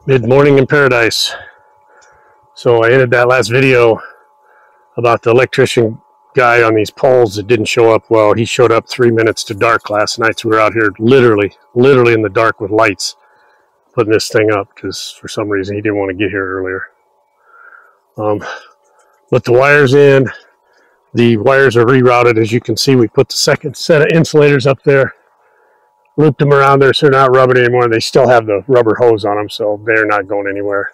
Mid-morning in paradise. So I ended that last video about the electrician guy on these poles that didn't show up. Well, he showed up 3 minutes to dark last night, so we were out here literally in the dark with lights putting this thing up because for some reason he didn't want to get here earlier. Put the wires in. The wires are rerouted. As you can see, we put the second set of insulators up there, looped them around there so they're not rubbing anymore. They still have the rubber hose on them, so they're not going anywhere.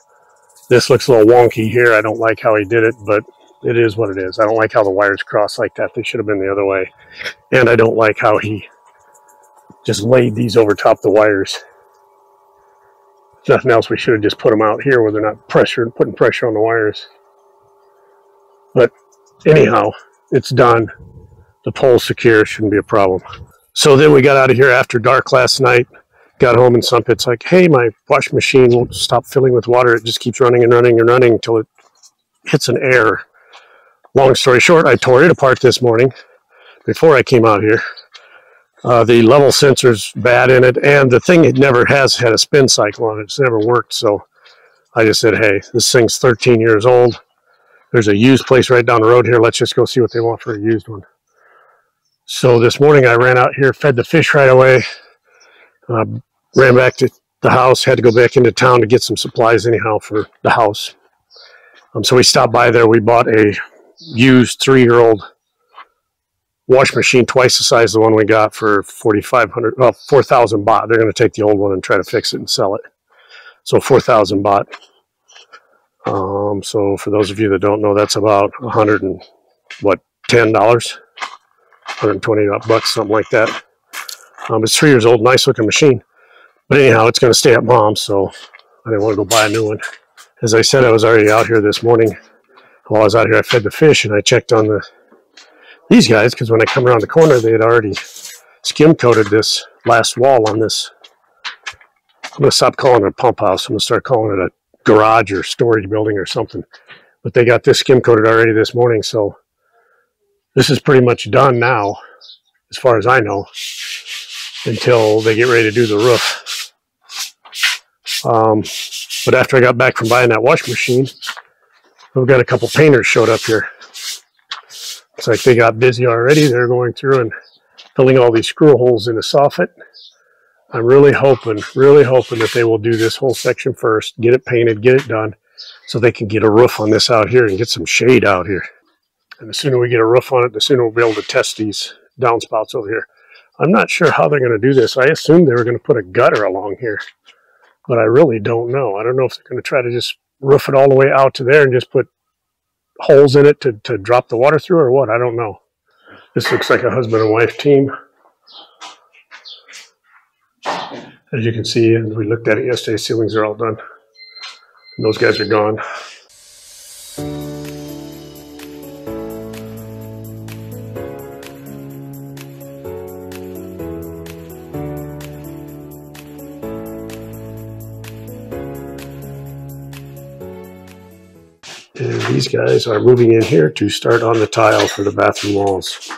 This looks a little wonky here. I don't like how he did it, but it is what it is. I don't like how the wires cross like that. They should have been the other way. And I don't like how he just laid these over top the wires. If nothing else, we should have just put them out here where they're not putting pressure on the wires. But anyhow, it's done. The pole's secure. Shouldn't be a problem. So then we got out of here after dark last night. Got home and Sunpit's like, hey, my wash machine won't stop filling with water. It just keeps running and running and running until it hits an error. Long story short, I tore it apart this morning before I came out here. The level sensor's bad in it, and the thing, it never has had a spin cycle on it. It's never worked, so I just said, hey, this thing's 13 years old. There's a used place right down the road here. Let's just go see what they want for a used one. So this morning I ran out here, fed the fish right away. Ran back to the house, had to go back into town to get some supplies anyhow for the house. So we stopped by there. We bought a used 3-year-old wash machine, twice the size of the one we got, for 4,000 baht. They're going to take the old one and try to fix it and sell it. So 4,000 baht. So for those of you that don't know, that's about $10, $120 something like that. It's 3 years old, nice looking machine. But anyhow, it's going to stay at Mom's, so I didn't want to go buy a new one. As I said, I was already out here this morning. While I was out here, I fed the fish, and I checked on these guys, because when I come around the corner, they had already skim-coated this last wall on this. I'm going to stop calling it a pump house. I'm going to start calling it a garage or storage building or something. But they got this skim-coated already this morning, so this is pretty much done now, as far as I know, until they get ready to do the roof. But after I got back from buying that wash machine, we've got a couple painters showed up here. Looks like they got busy already. They're going through and filling all these screw holes in the soffit. I'm really hoping that they will do this whole section first, get it painted, get it done, so they can get a roof on this out here and get some shade out here. And the sooner we get a roof on it, the sooner we'll be able to test these downspouts over here. I'm not sure how they're going to do this. I assumed they were going to put a gutter along here, but I really don't know. I don't know if they're going to try to just roof it all the way out to there and just put holes in it to drop the water through, or what. I don't know. This looks like a husband and wife team. As you can see, and we looked at it yesterday, ceilings are all done. And those guys are gone. And these guys are moving in here to start on the tile for the bathroom walls.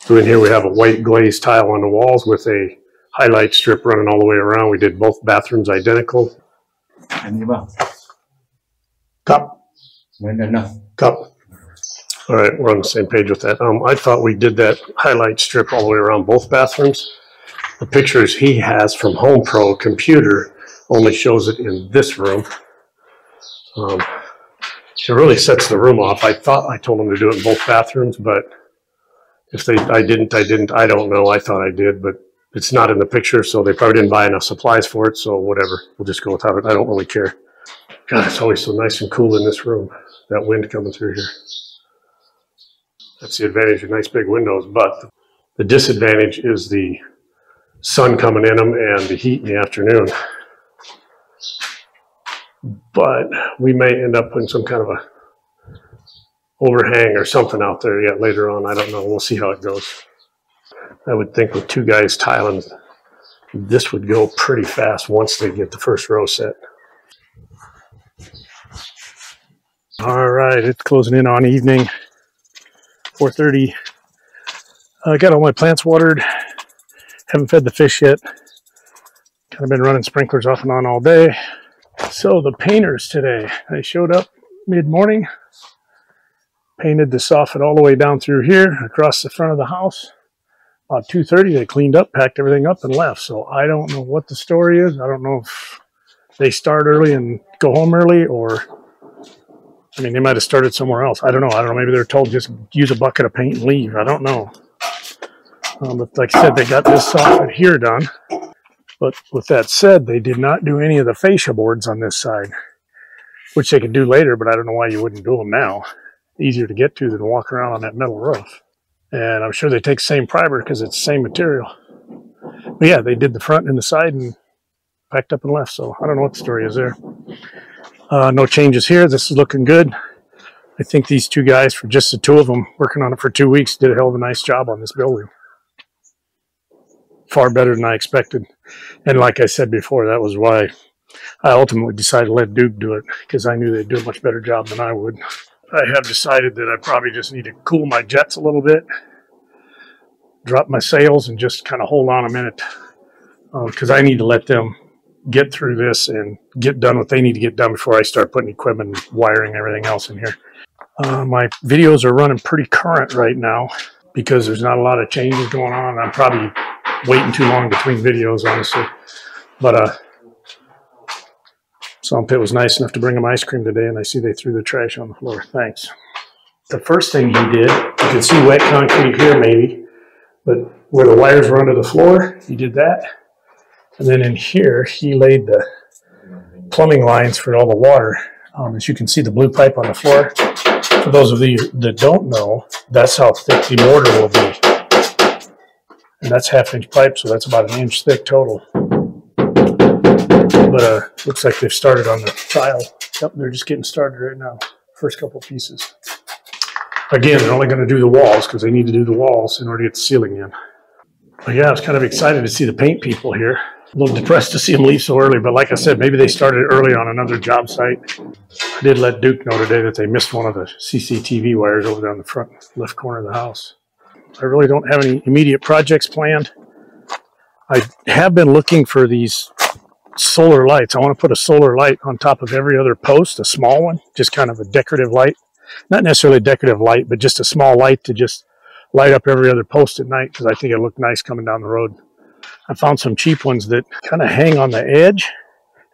So in here we have a white glazed tile on the walls with a highlight strip running all the way around. We did both bathrooms identical. Cup. Cup. All right, we're on the same page with that. I thought we did that highlight strip all the way around both bathrooms. The pictures he has from Home Pro computer only shows it in this room. It really sets the room off. I thought I told them to do it in both bathrooms, but if I didn't, I don't know. I thought I did, but it's not in the picture, so they probably didn't buy enough supplies for it, so whatever. We'll just go without it. I don't really care. God, it's always so nice and cool in this room, that wind coming through here. That's the advantage of nice big windows, but the disadvantage is the sun coming in them and the heat in the afternoon. But we may end up putting some kind of a overhang or something out there yet later on. I don't know. We'll see how it goes. I would think with 2 guys tiling, this would go pretty fast once they get the first row set. All right, it's closing in on evening, 4:30. I got all my plants watered. Haven't fed the fish yet. Kind of been running sprinklers off and on all day. So the painters today, they showed up mid-morning, painted the soffit all the way down through here, across the front of the house. About 2:30, they cleaned up, packed everything up, and left. So I don't know what the story is. I don't know if they start early and go home early, or, I mean, they might have started somewhere else. I don't know. Maybe they're told just use a bucket of paint and leave. I don't know. But like I said, they got this soffit here done. But with that said, they did not do any of the fascia boards on this side, which they could do later, but I don't know why you wouldn't do them now. Easier to get to than walk around on that metal roof. And I'm sure they take the same primer because it's the same material. But yeah, they did the front and the side and packed up and left. So I don't know what the story is there. No changes here. This is looking good. I think these two guys, for just the two of them, working on it for 2 weeks, did a hell of a nice job on this building. Far better than I expected. And like I said before, that was why I ultimately decided to let Duke do it, because I knew they'd do a much better job than I would. I have decided that I probably just need to cool my jets a little bit, drop my sails, and just kind of hold on a minute, because I need to let them get through this and get done what they need to get done before I start putting equipment, wiring, everything else in here. My videos are running pretty current right now because there's not a lot of changes going on. I'm probably waiting too long between videos, honestly. But Some Pit was nice enough to bring them ice cream today, and I see they threw the trash on the floor. Thanks. The first thing he did, you can see wet concrete here maybe, but where the wires run to the floor, he did that. And then in here, he laid the plumbing lines for all the water. As you can see, the blue pipe on the floor. For those of you that don't know, that's how thick the mortar will be. And that's 1/2 inch pipe, so that's about 1 inch thick total. But looks like they've started on the tile. Yep, they're just getting started right now. First couple pieces. Again, they're only going to do the walls because they need to do the walls in order to get the ceiling in. But yeah, I was kind of excited to see the paint people here. A little depressed to see them leave so early, but like I said, maybe they started early on another job site. I did let Duke know today that they missed one of the CCTV wires over there on the front left corner of the house. I really don't have any immediate projects planned. I have been looking for these solar lights. I want to put a solar light on top of every other post, a small one, just kind of a decorative light. Not necessarily a decorative light, but just a small light to just light up every other post at night, because I think it'll look nice coming down the road. I found some cheap ones that kind of hang on the edge,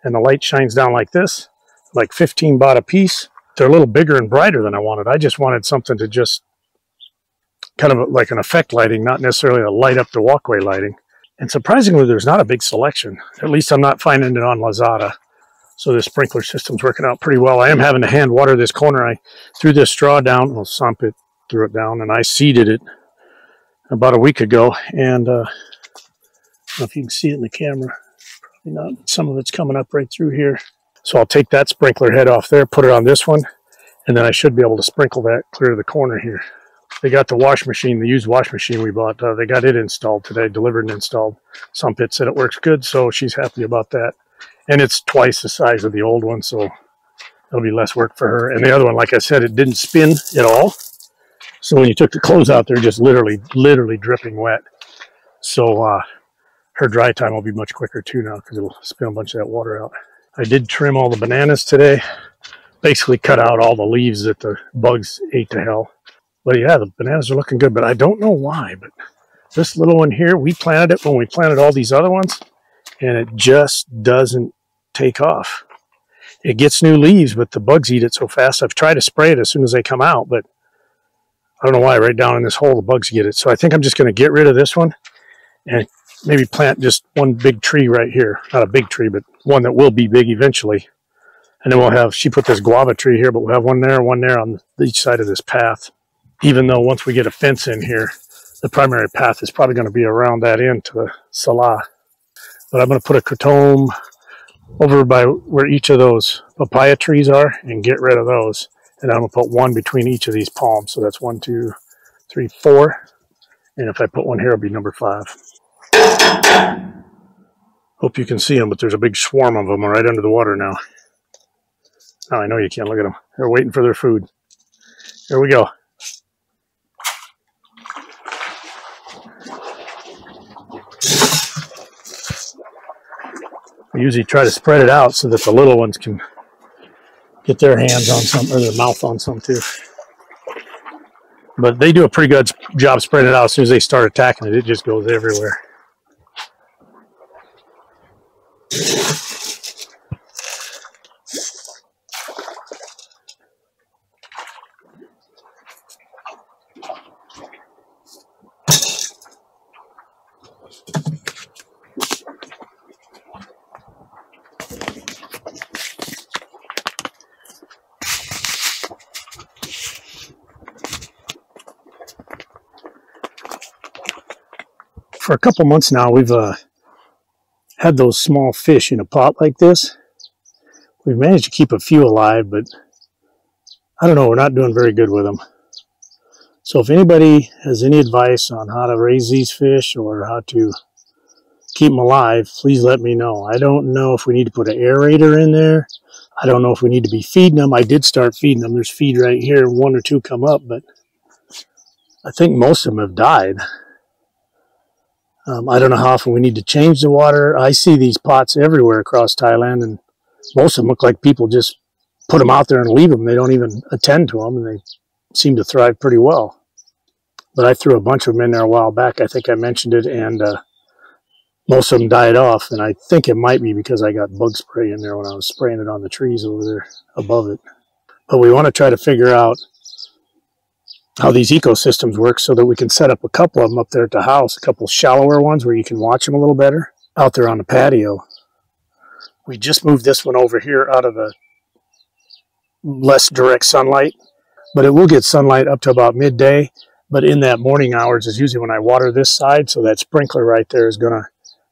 and the light shines down like this, like 15 baht a piece. They're a little bigger and brighter than I wanted. I just wanted something to just kind of like an effect lighting, not necessarily a light up the walkway lighting. And surprisingly, there's not a big selection. At least I'm not finding it on Lazada. So this sprinkler system's working out pretty well. I am having to hand water this corner. I threw this straw down. Well, Some Pit threw it down, and I seeded it about a week ago. And I don't know if you can see it in the camera. Probably not. Some of it's coming up right through here. So I'll take that sprinkler head off there, put it on this one, and then I should be able to sprinkle that clear to the corner here. They got the wash machine, the used wash machine we bought. They got it installed today, delivered and installed. Some Pit said it works good, so she's happy about that. And it's twice the size of the old one, so it'll be less work for her. And the other one, like I said, it didn't spin at all. So when you took the clothes out, they're just literally dripping wet. So her dry time will be much quicker too now, because it'll spin a bunch of that water out. I did trim all the bananas today. Basically cut out all the leaves that the bugs ate to hell. But yeah, the bananas are looking good, but I don't know why. But this little one here, we planted it when we planted all these other ones, and it just doesn't take off. It gets new leaves, but the bugs eat it so fast. I've tried to spray it as soon as they come out, but I don't know why. Right down in this hole, the bugs get it. So I think I'm just going to get rid of this one and maybe plant just one big tree right here. Not a big tree, but one that will be big eventually. And then we'll have, she put this guava tree here, but we'll have one there on each side of this path. Even though once we get a fence in here, the primary path is probably going to be around that end to the Salah. But I'm going to put a kratom over by where each of those papaya trees are and get rid of those. And I'm going to put one between each of these palms. So that's 1, 2, 3, 4. And if I put one here, it'll be number 5. Hope you can see them, but there's a big swarm of them right under the water now. Oh, I know you can't. Look at them. They're waiting for their food. Here we go. We usually try to spread it out so that the little ones can get their hands on some, or their mouth on some too. But they do a pretty good job spreading it out. As soon as they start attacking it, it just goes everywhere. For a couple months now, we've had those small fish in a pot like this. We've managed to keep a few alive, but I don't know, we're not doing very good with them. So if anybody has any advice on how to raise these fish or how to keep them alive, please let me know. I don't know if we need to put an aerator in there. I don't know if we need to be feeding them. I did start feeding them. There's feed right here. One or two come up, but I think most of them have died. I don't know how often we need to change the water. I see these pots everywhere across Thailand, and most of them look like people just put them out there and leave them. They don't even attend to them, and they seem to thrive pretty well. But I threw a bunch of them in there a while back. I think I mentioned it, and most of them died off, and I think it might be because I got bug spray in there when I was spraying it on the trees over there above it. But we want to try to figure out how these ecosystems work so that we can set up a couple of them up there at the house, a couple shallower ones where you can watch them a little better out there on the patio. We just moved this one over here out of the less direct sunlight, but it will get sunlight up to about midday. But in that morning hours is usually when I water this side, so that sprinkler right there is going to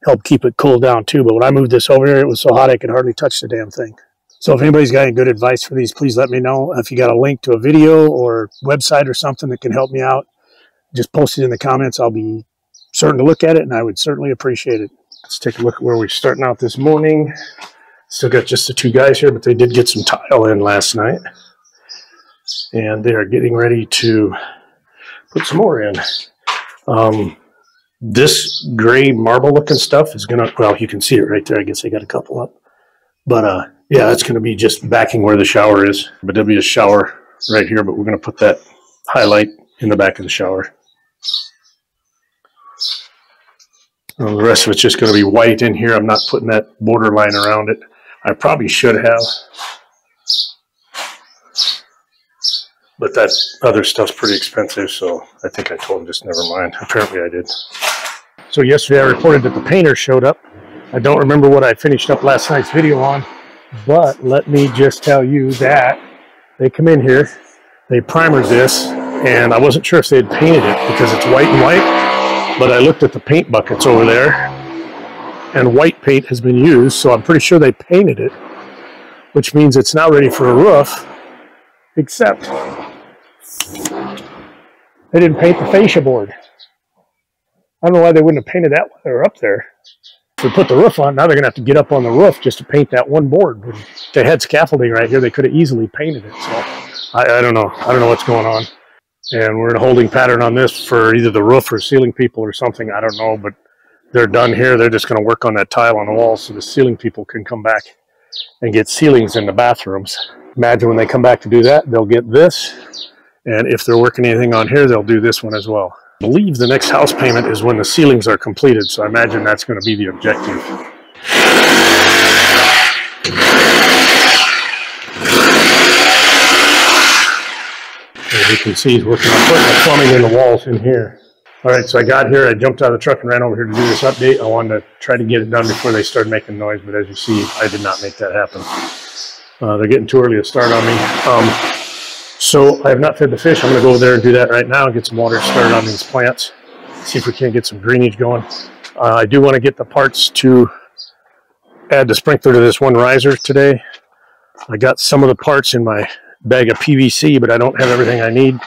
help keep it cooled down too. But when I moved this over here, it was so hot I could hardly touch the damn thing. So if anybody's got any good advice for these, please let me know. If you got a link to a video or website or something that can help me out, just post it in the comments. I'll be certain to look at it, and I would certainly appreciate it. Let's take a look at where we're starting out this morning. Still got just the two guys here, but they did get some tile in last night. And they are getting ready to put some more in. This gray marble looking stuff is going to, well, you can see it right there. I guess I got a couple up. But yeah, that's going to be just backing where the shower is. But there'll be a shower right here, but we're going to put that highlight in the back of the shower. The rest of it's just going to be white in here. I'm not putting that border line around it. I probably should have. But that other stuff's pretty expensive, so I think I told him just never mind. Apparently I did. So yesterday I reported that the painter showed up. I don't remember what I finished up last night's video on, but let me just tell you that they come in here, they primered this, and I wasn't sure if they had painted it because it's white and white, but I looked at the paint buckets over there, and white paint has been used, so I'm pretty sure they painted it, which means it's now ready for a roof, except they didn't paint the fascia board. I don't know why they wouldn't have painted that while they were up there. If we put the roof on, now they're going to have to get up on the roof just to paint that one board. If they had scaffolding right here, they could have easily painted it. So I don't know. I don't know what's going on. And we're in a holding pattern on this for either the roof or ceiling people or something. I don't know, but they're done here. They're just going to work on that tile on the wall so the ceiling people can come back and get ceilings in the bathrooms. Imagine when they come back to do that, they'll get this. And if they're working anything on here, they'll do this one as well. I believe the next house payment is when the ceilings are completed, so I imagine that's going to be the objective. As you can see, he's working on putting the plumbing in the walls in here. All right, so I got here, I jumped out of the truck and ran over here to do this update. I wanted to try to get it done before they started making noise, but as you see, I did not make that happen. They're getting too early to start on me. So I have not fed the fish. I'm going to go over there and do that right now and get some water started on these plants. See if we can't get some greenage going. I do want to get the parts to add the sprinkler to this one riser today. I got some of the parts in my bag of PVC, but I don't have everything I need.